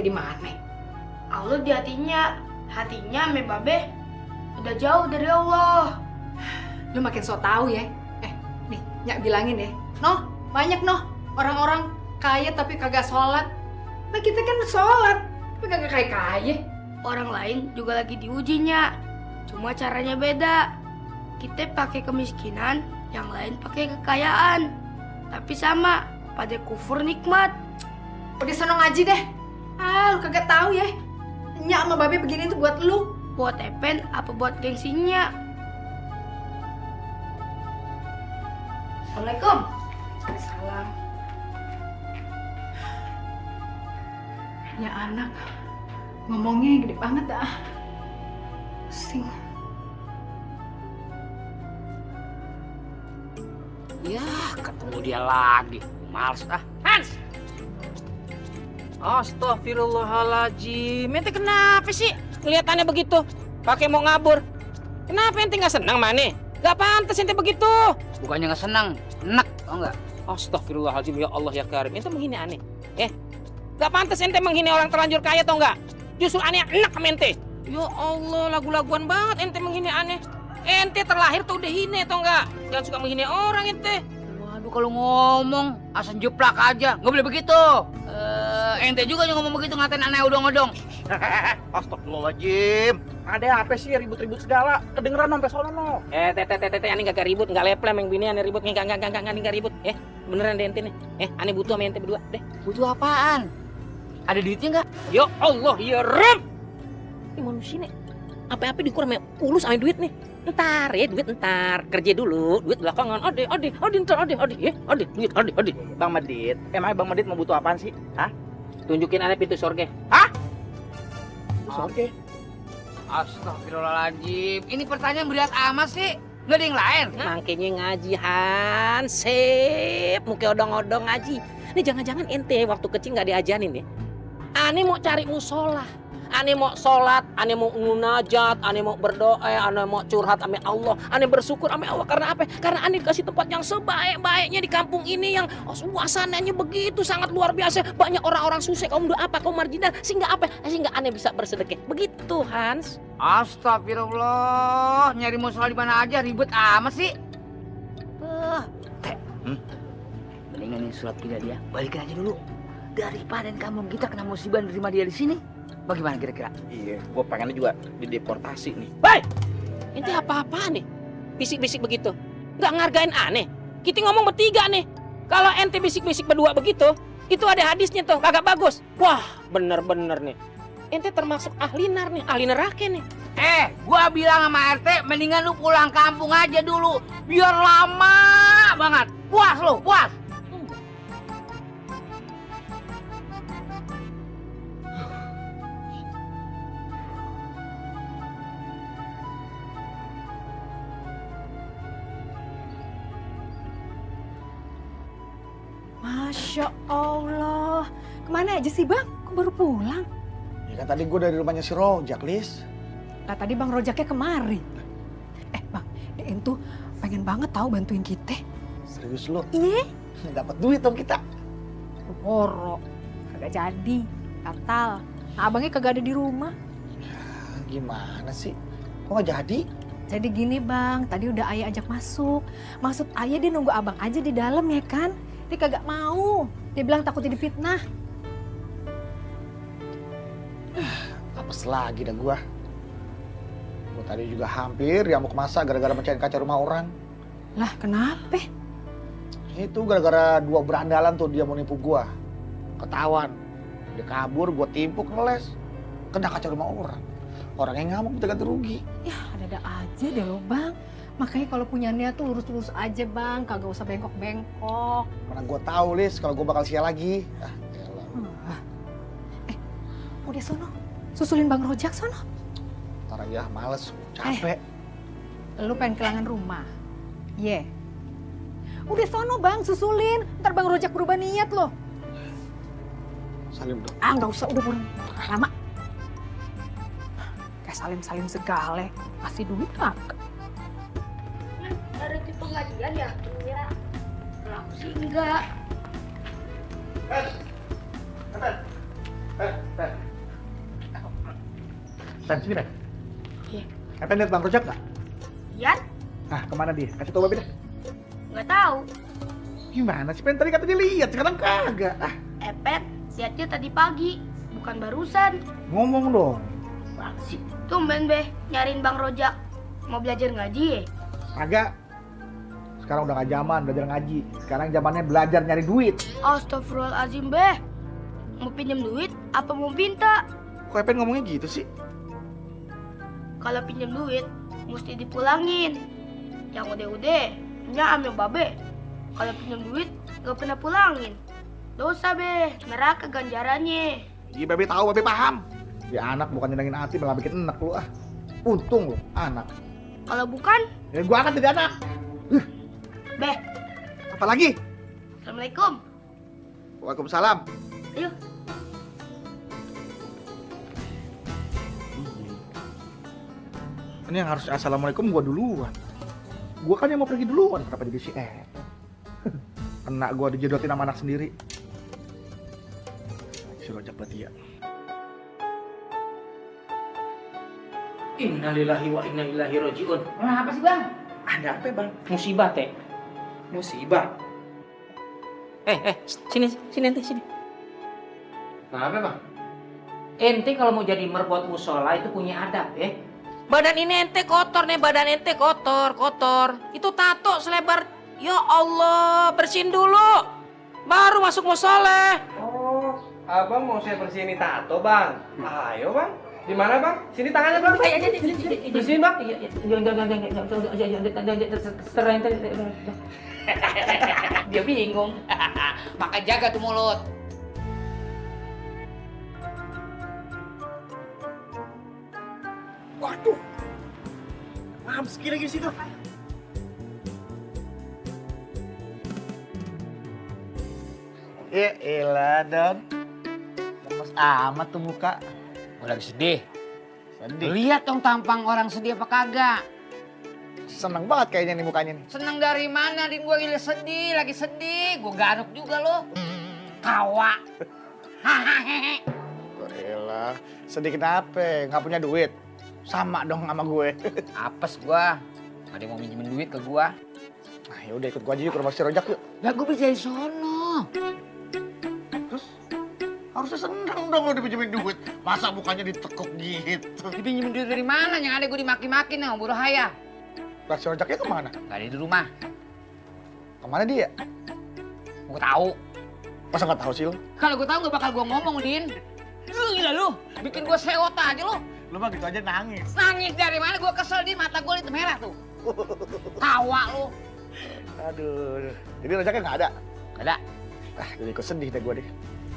di mana? Allah di hatinya. Hatinya ame babe udah jauh dari Allah. Lu makin so tau ya. Nih, Nyak bilangin ya. Noh, banyak noh orang-orang kaya tapi kagak sholat. Nah kita kan sholat, tapi kagak kaya-kaya. Orang lain juga lagi diujinya. Cuma caranya beda. Kita pakai kemiskinan, yang lain pakai kekayaan. Tapi sama, pada kufur nikmat. Udah sono ngaji deh. Lu kagak tahu ya. Nyak sama babe begini tuh buat lu. Buat Epen apa buat gengsinya? Assalamualaikum. Salam. Ya anak, ngomongnya gede banget dah. Pusing. Ya, ketemu dia lagi. Males ah. Hans! Astagfirullahaladzim. Ente kenapa sih? Kelihatannya begitu. Pakai mau ngabur. Kenapa ente nggak senang Mane? Gak pantas ente begitu. Bukannya nggak senang, enak, tau nggak? Astagfirullahaladzim, ya Allah ya Karim. Ente menghina aneh. Gak pantas ente menghina orang terlanjur kaya tau nggak? Justru aneh enak sama ente. Ya Allah, lagu-laguan banget ente menghina aneh. Ente terlahir tuh udah hina tau nggak? Jangan suka menghina orang ente. Waduh, kalau ngomong asal jeplak aja, nggak boleh begitu. Ente juga yang ngomong begitu ngatain aneh odong-odong. Astagfirullahaladzim. Ada apa sih ribut-ribut segala? Kedengeran sampai sono no. Tete, aneh gak ribut, gak leplem yang bini aneh ribut, gak ribut. Beneran deh ente nih. Aneh butuh sama ente berdua deh. Butuh apaan? Ada duitnya nggak? Ya Allah, ya Rabb. Ini manusia nih. Apa-apa dikurang sama ulus sama duit nih. Ntar ya, duit ntar. Kerja dulu, duit belakangan. Ade, ntar, ade. Bang Medit, emangnya Bang Medit mau butuh apaan sih? Hah? Tunjukin aneh pintu sorga. Oke. Astagfirullahaladzim. Ini pertanyaan berat amat sih. Nggak ada yang lain? Makanya ngaji Hansip. Muka odong-odong ngaji. Ini jangan-jangan ente waktu kecil nggak diajarin ya. Aneh mau cari musola. Aneh mau sholat, aneh mau munajat, aneh mau berdoa, aneh mau curhat sama Allah, aneh bersyukur sama Allah. Karena apa? Karena aneh dikasih tempat yang sebaik-baiknya di kampung ini yang suasananya begitu sangat luar biasa. Banyak orang-orang susah, kaum doa apa, kaum marginal, sehingga apa? Sehingga aneh bisa bersedekah. Begitu Hans. Astagfirullah, nyari musola di mana aja ribet amat sih. Mendingan ini surat kita dia balikin aja dulu. Daripada kampung kita kena musibah nerima dia di sini. Bagaimana kira-kira? Iya, gue pengennya juga dideportasi nih. Baik, ente apa-apa nih? Bisik-bisik begitu, nggak ngargain aneh. Kita ngomong bertiga nih. Kalau ente bisik-bisik berdua begitu, itu ada hadisnya tuh, kagak bagus. Wah, bener-bener nih. Ente termasuk ahli nar nih, ahli neraka nih. Gua bilang sama RT, mendingan lu pulang kampung aja dulu, biar lama banget. Puas lu, puas. Masya Allah. Kemana aja sih bang? Kok baru pulang? Ya kan tadi gue dari rumahnya si Rojak, Lis. Nah tadi bang Rojaknya kemari. Bang, Dein tuh pengen banget tahu bantuin kita. Serius lu? Iya. Dapat duit dong kita. Horo. Kagak jadi. Batal. Nah, abangnya kagak ada di rumah. Gimana sih? Kok gak jadi? Jadi gini bang, tadi udah ayah ajak masuk. Maksud ayah dia nunggu abang aja di dalam ya kan? Dia kagak mau. Dia bilang takutnya difitnah. Apes lagi dah gua. Gua tadi juga hampir ya mau ke masa gara-gara mecahin kaca rumah orang. Lah kenapa? Itu gara-gara dua berandalan tuh dia mau nipu gua. Ketahuan. Dia kabur, gua timpuk ngeles. Kena kaca rumah orang. Orang yang ngamuk minta ganti rugi. Ya ada-ada aja deh lo bang. Makanya kalau punya niat tuh lurus-lurus aja bang. Kagak usah bengkok-bengkok. Mana gua tahu, Lis, kalau gua bakal sial lagi. Elah. Udah sono. Susulin bang Rojak sono. Ntar aja, males, capek. Lu pengen kehilangan rumah? Iya. Udah sono bang, susulin. Ntar bang Rojak berubah niat loh. Salim dong. Nggak usah, udah burung. Lama. Kayak salim-salim segala. Kasih duit kagak. Ada di pengajian ya? Iya. Kalau aku sih enggak. Pen, sini Pen. Iya. Pen lihat Bang Rojak nggak? Yan? Ah, kemana dia? Kasih tau Babe deh. Nggak tahu. Gimana sih Pen? Tadi kata dia lihat, sekarang kagak. Ah, Pet, lihatnya tadi pagi, bukan barusan. ngomong dong. Bang sih. Tumben be, nyariin Bang Rojak. Mau belajar ngaji ya? Kagak. Sekarang udah gak zaman belajar ngaji. Sekarang zamannya belajar nyari duit. Astagfirullahaladzim be. Mau pinjam duit apa mau minta? Kok Pen ngomongnya gitu sih? Kalau pinjam duit, mesti dipulangin. Yang udah-udah, ambil babe. Kalau pinjam duit, gak pernah pulangin. Dosa be, neraka ganjarannya. Iya Babe tahu, Babe paham. Ya anak bukan nyenengin hati malah bikin enak lu ah. Untung lu anak. Kalau bukan, Ya gua akan jadi anak. be. Apalagi? Assalamualaikum. Waalaikumsalam. Ayo. Ini yang harus assalamualaikum gua duluan. Gua kan yang mau pergi duluan, kenapa jadi si Kena gua dijodotin sama anak sendiri. Si Rojak berarti ya. Innalillahi wa inna ilaihi rajiun. Apa sih Bang? Ada apa bang? Musibah teh. Musibah. Sini ente sini. Kenapa Bang? Ente kalau mau jadi merbot musola itu punya adab ya. Badan ini ente kotor nih, badan ente kotor. Itu tato selebar, ya Allah, bersihin dulu. Baru masuk musola. Oh, abang mau saya bersihin tato bang? Ayo bang, di mana bang? Sini tangannya bang. Bersihin bang. Dia bingung. Maka jaga tuh mulut. Waduh. Mamski lagi situ. Ya elah Don. Lemes amat tuh muka. Gue lagi sedih. Sedih. Lihat dong tampang orang sedih apa kagak. Seneng banget kayaknya nih mukanya nih. Seneng dari mana? Din gue lagi sedih. Gue garuk juga lo. Tawa. Hahaha. Elah, sedih kenapa? Nggak punya duit? Sama dong sama gue. Apes gua. Ada yang mau minjemin duit ke gua. Nah yaudah ikut gue aja yuk ke rumah si Rojak yuk. Lah gua bisa dari sono. Terus harusnya seneng dong lo dipinjemin duit. Masa mukanya ditekuk gitu? Dipinjemin duit dari mana? Yang ada gua dimaki-maki nih sama buruh haya. Lah si Rojaknya kemana? Gak ada di rumah. Kemana dia? Gua tahu. Masa nggak tahu sih lo? Kalau gua tahu gak bakal gua ngomong, Din. Lu gila lu. Bikin gua sewot aja lu. Lo mah gitu aja nangis. Nangis dari mana? Gua kesel, Din. Mata gua itu merah tuh. Tawa lu. Aduh. Jadi Rojaknya nggak ada? Gak ada. Ah, jadi ikut sedih deh gue deh.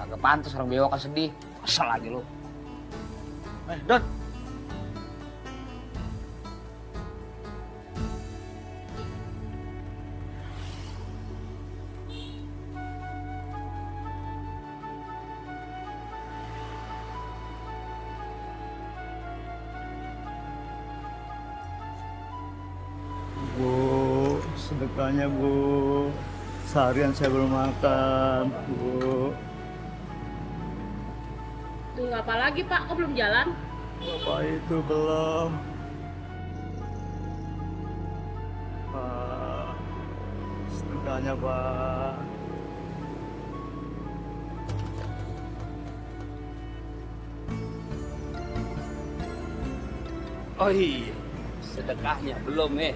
Kagak pantas orang bewok kan sedih. Kesel aja lu. Don. Bu, sedekahnya Bu. Seharian saya belum makan, Bu. Tunggu apa lagi Pak? Kok belum jalan? Bapak itu belum. Pak, sedekahnya Pak. Oh iya, sedekahnya belum ya.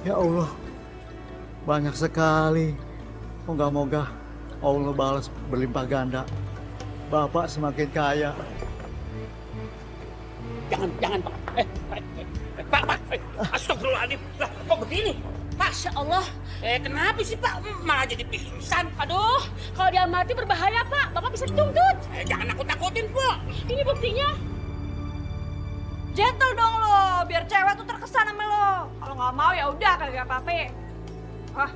Ya Allah, banyak sekali. Moga-moga Allah balas berlimpah ganda. Bapak semakin kaya. Jangan Pak. Pak. Astagfirullahaladzim. Lah, kok begini? Masya Allah. Kenapa sih Pak? Malah jadi pingsan. Aduh, kalau dia mati berbahaya Pak. Bapak bisa dituntut. Jangan nakut-nakutin Pak. Ini buktinya. Gentle dong lo, biar cewek tuh terkesan sama lo. Kalau nggak mau ya udah kagak apa-apa. Wah.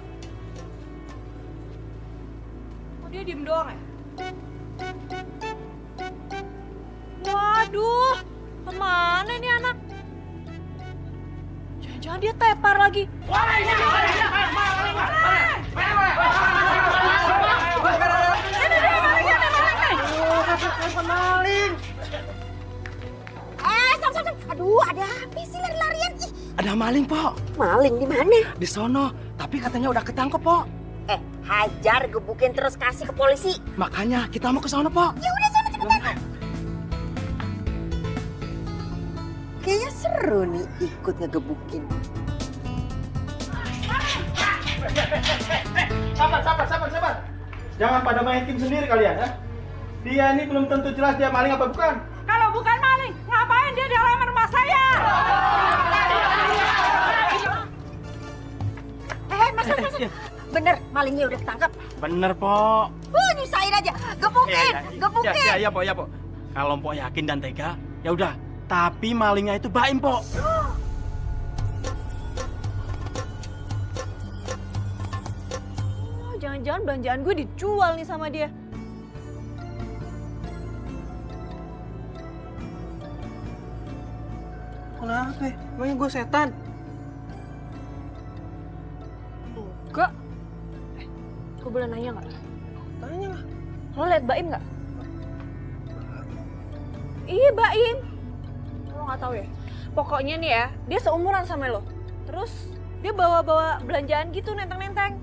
Kok dia diem doang ya? Aduh, kemana ini anak? Jangan-jangan dia tepar lagi. Stop. Aduh, ada apa sih lari-larian? Ih, Ada maling, Pok. maling di mana? Di sono, tapi katanya udah ketangkep, Pok. Hajar, gebukin terus kasih ke polisi. Makanya kita mau ke sono, Pok. Ya udah sana cepetan. Kayaknya seru nih ikut ngegebukin. Sabar. Jangan pada main tim sendiri kalian ya. Dia ini belum tentu jelas dia maling apa bukan. Kalau bukan maling, ngapain dia di halaman rumah saya? Mas. Bener, malingnya udah ketangkep. Bener, Pok. Nyusahin aja. Gebukin. Ya, Pok. Kalau Pok yakin dan tega, ya udah. Tapi malingnya itu Baim, Pok. Jangan-jangan belanjaan gue dijual nih sama dia. Kenapa? Emangnya gue setan? Enggak. Gue boleh nanya nggak? Tanya lah. Lo liat Baim nggak? Iya Baim. Lo nggak tahu ya? Pokoknya nih ya, dia seumuran sama lo. Terus dia bawa-bawa belanjaan gitu nenteng-nenteng.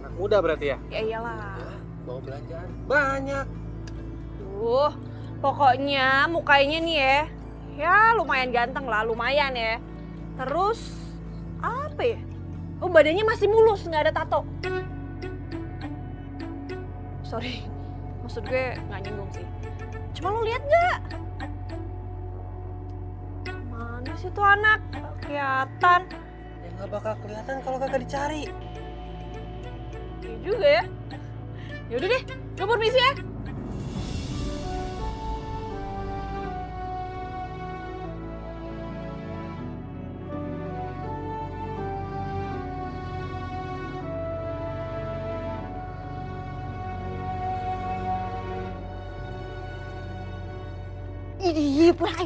Anak muda berarti ya? Ya iyalah. Bawa belanjaan banyak. Tuh, pokoknya mukanya nih ya lumayan ganteng lah, lumayan ya. Terus apa ya? Oh badannya masih mulus, nggak ada tato. Sorry, maksud gue nggak nyinggung sih. Cuma lo lihat nggak? Mana sih tuh anak? Nggak kelihatan. Ya nggak bakal kelihatan kalau kagak dicari. Iya juga ya. Yaudah deh, gue permisi ya. Ih, Prai.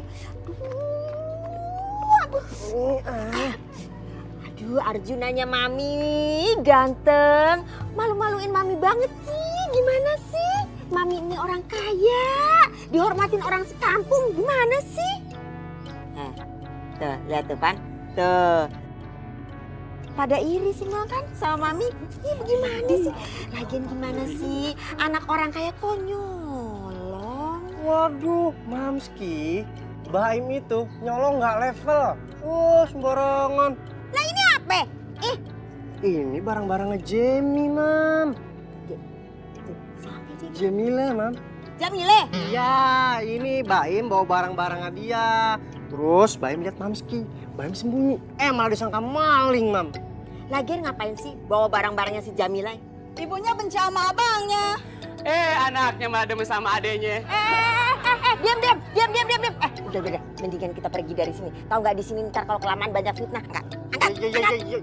Aduh, Arjunanya Mami ganteng. Malu-maluin Mami banget sih. Gimana sih? Mami ini orang kaya. Dihormatin orang sekampung. Gimana sih? Tuh, lihat tuh, Pan. Tuh. Pada iri semua kan sama Mami. Ini gimana sih? Lagian gimana sih? Anak orang kaya konyol. Waduh, Mamski, Baim itu nyolong nggak level. Sembarangan. Lah ini apa? Ini barang-barangnya Jamie, Mam. Siapa sih? Jamila, Mam. Jamile. Ya, ini Baim bawa barang-barangnya dia. Terus Baim lihat Mamski. Baim sembunyi. Malah disangka maling, Mam. Lagian ngapain sih bawa barang-barangnya si Jamila? Ibunya benci sama abangnya. Anaknya malah demen sama adenya. Diam. Udah. Mendingan kita pergi dari sini. Tahu nggak di sini ntar kalau kelamaan banyak fitnah. Angkat. Iya.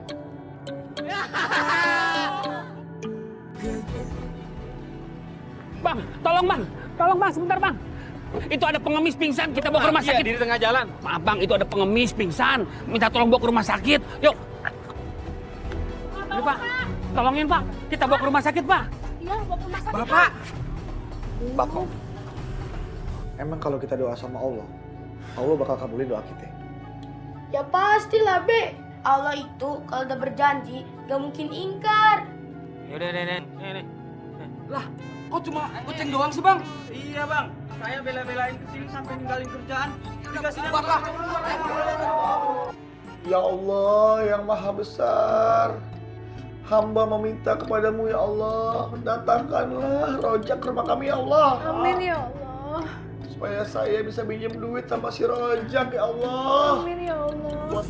Bang, tolong bang, sebentar bang. Itu ada pengemis pingsan, kita bawa ke rumah sakit. Di tengah jalan. Maaf bang, itu ada pengemis pingsan. Minta tolong bawa ke rumah sakit. Yuk. Ini pak, tolongin pak. Kita bawa ke rumah sakit pak. Iya, bawa ke rumah sakit. Bapak, emang kalau kita doa sama Allah bakal kabulin doa kita? Ya pastilah, Be. Allah itu kalau udah berjanji gak mungkin ingkar. Yaudah, nih. Lah, kok cuma kucing doang sih, Bang? Iya, Bang. Saya bela-belain kesini sampai ninggalin kerjaan. Dikasih Ya Allah yang maha besar, hamba meminta kepadamu ya Allah, datangkanlah Rojak ke rumah kami ya Allah. Amin ya Allah. Supaya saya bisa pinjam duit sama si Rojak ya Allah. Amin ya Allah. Buat,